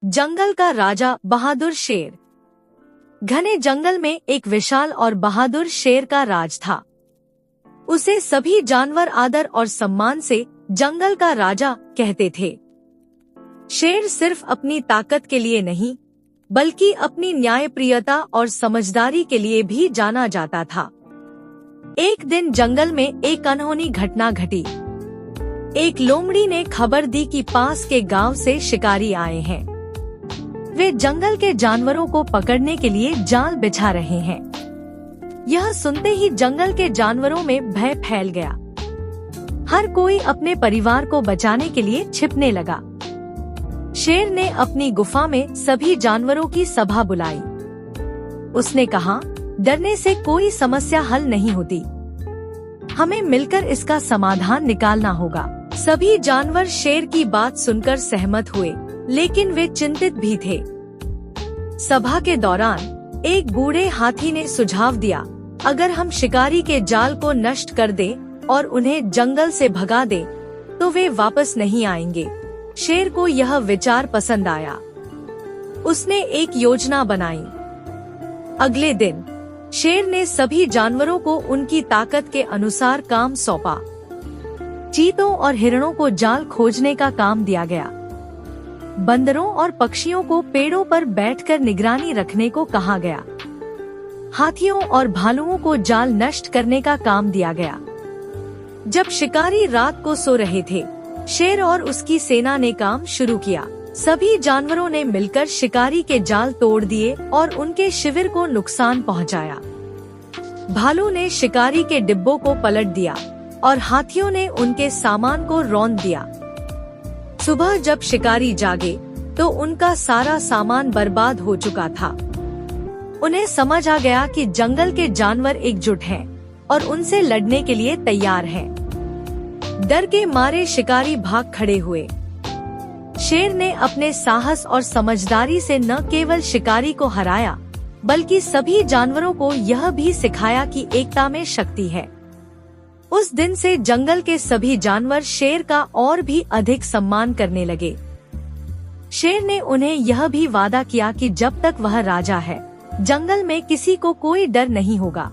जंगल का राजा बहादुर शेर। घने जंगल में एक विशाल और बहादुर शेर का राज था। उसे सभी जानवर आदर और सम्मान से जंगल का राजा कहते थे। शेर सिर्फ अपनी ताकत के लिए नहीं, बल्कि अपनी न्यायप्रियता और समझदारी के लिए भी जाना जाता था। एक दिन जंगल में एक अनहोनी घटना घटी। एक लोमड़ी ने खबर दी कि पास के गांव से शिकारी आए हैं। वे जंगल के जानवरों को पकड़ने के लिए जाल बिछा रहे हैं। यह सुनते ही जंगल के जानवरों में भय फैल गया। हर कोई अपने परिवार को बचाने के लिए छिपने लगा। शेर ने अपनी गुफा में सभी जानवरों की सभा बुलाई। उसने कहा, डरने से कोई समस्या हल नहीं होती। हमें मिलकर इसका समाधान निकालना होगा। सभी जानवर शेर की बात सुनकर सहमत हुए, लेकिन वे चिंतित भी थे। सभा के दौरान एक बूढ़े हाथी ने सुझाव दिया, अगर हम शिकारी के जाल को नष्ट कर दें और उन्हें जंगल से भगा दें, तो वे वापस नहीं आएंगे। शेर को यह विचार पसंद आया। उसने एक योजना बनाई। अगले दिन शेर ने सभी जानवरों को उनकी ताकत के अनुसार काम सौंपा। चीतों और हिरणों को जाल खोजने का काम दिया गया। बंदरों और पक्षियों को पेड़ों पर बैठकर निगरानी रखने को कहा गया। हाथियों और भालुओं को जाल नष्ट करने का काम दिया गया। जब शिकारी रात को सो रहे थे, शेर और उसकी सेना ने काम शुरू किया। सभी जानवरों ने मिलकर शिकारी के जाल तोड़ दिए और उनके शिविर को नुकसान पहुंचाया। भालू ने शिकारी के डिब्बों को पलट दिया और हाथियों ने उनके सामान को रौंद दिया। सुबह जब शिकारी जागे तो उनका सारा सामान बर्बाद हो चुका था। उन्हें समझ आ गया कि जंगल के जानवर एकजुट हैं और उनसे लड़ने के लिए तैयार हैं। डर के मारे शिकारी भाग खड़े हुए। शेर ने अपने साहस और समझदारी से न केवल शिकारी को हराया, बल्कि सभी जानवरों को यह भी सिखाया कि एकता में शक्ति है। उस दिन से जंगल के सभी जानवर शेर का और भी अधिक सम्मान करने लगे। शेर ने उन्हें यह भी वादा किया कि जब तक वह राजा है, जंगल में किसी को कोई डर नहीं होगा।